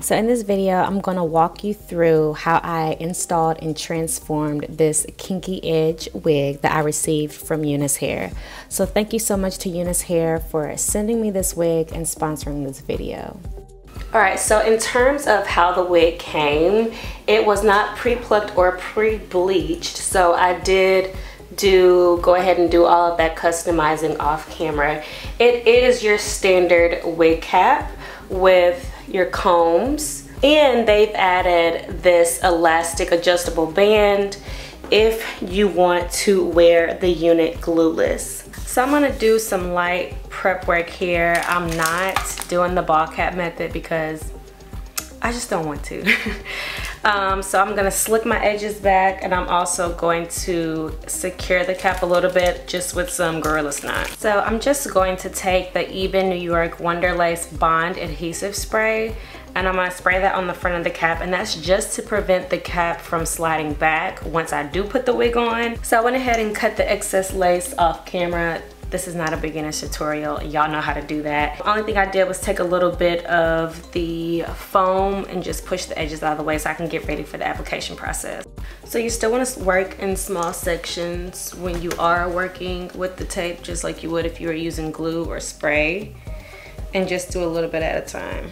So in this video, I'm going to walk you through how I installed and transformed this kinky edge wig that I received from UNice Hair. So thank you so much to UNice Hair for sending me this wig and sponsoring this video. Alright, so in terms of how the wig came, it was not pre-plucked or pre-bleached. So I did go ahead and do all of that customizing off camera. It is your standard wig cap with your combs, and they've added this elastic adjustable band if you want to wear the unit glueless. So I'm gonna do some light prep work here. I'm not doing the ball cap method because I just don't want to. So I'm gonna slick my edges back, and I'm also going to secure the cap a little bit just with some Gorilla Knot. So I'm just going to take the Eben New York Wonderlace Bond Adhesive Spray, and I'm gonna spray that on the front of the cap, and that's just to prevent the cap from sliding back once I do put the wig on. So I went ahead and cut the excess lace off camera. This is not a beginner's tutorial. Y'all know how to do that. The only thing I did was take a little bit of the foam and just push the edges out of the way so I can get ready for the application process. So you still want to work in small sections when you are working with the tape, just like you would if you were using glue or spray, and just do a little bit at a time.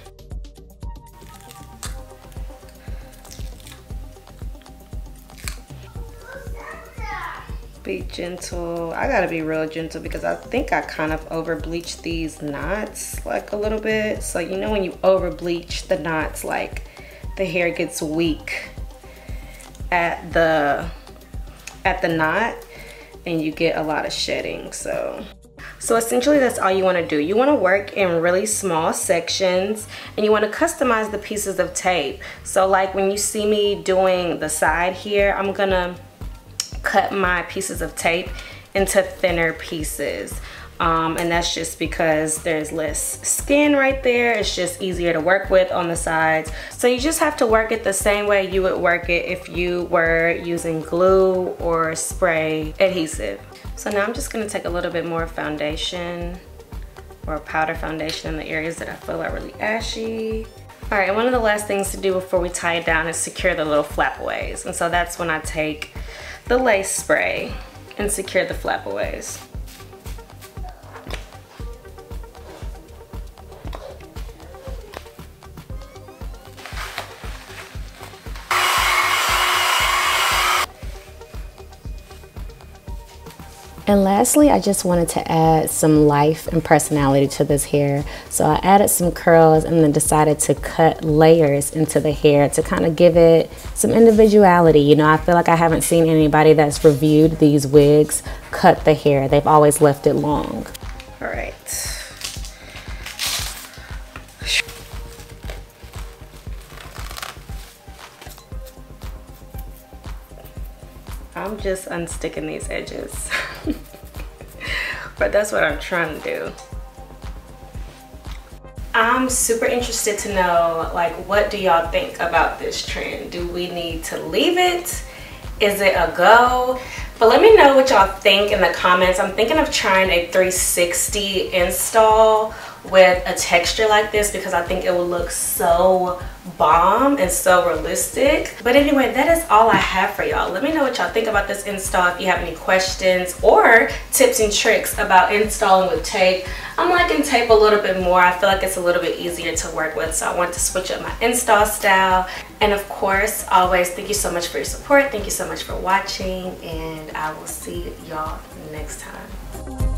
Be gentle. I gotta be real gentle because I think I kind of over bleached these knots like a little bit. So you know when you over bleach the knots, like the hair gets weak at the knot and you get a lot of shedding. So essentially that's all you want to do. You want to work in really small sections, and you want to customize the pieces of tape. So like when you see me doing the side here, I'm gonna cut my pieces of tape into thinner pieces, and that's just because there's less skin right there. It's just easier to work with on the sides. So you just have to work it the same way you would work it if you were using glue or spray adhesive. So now I'm just going to take a little bit more foundation or powder foundation in the areas that I feel are really ashy. All right, and one of the last things to do before we tie it down is secure the little flapaways. And so that's when I take the lace spray and secure the flapaways. And lastly, I just wanted to add some life and personality to this hair. So I added some curls and then decided to cut layers into the hair to kind of give it some individuality. You know, I feel like I haven't seen anybody that's reviewed these wigs cut the hair. They've always left it long. All right. I'm just unsticking these edges. But that's what I'm trying to do. I'm super interested to know, like, what do y'all think about this trend? Do we need to leave it? Is it a go? But let me know what y'all think in the comments. I'm thinking of trying a 360 install with a texture like this because I think it will look so bomb and so realistic. But anyway, that is all I have for y'all. Let me know what y'all think about this install. If you have any questions or tips and tricks about installing with tape. I'm liking tape a little bit more. I feel like it's a little bit easier to work with, so I want to switch up my install style. And of course, always thank you so much for your support. Thank you so much for watching, and I will see y'all next time.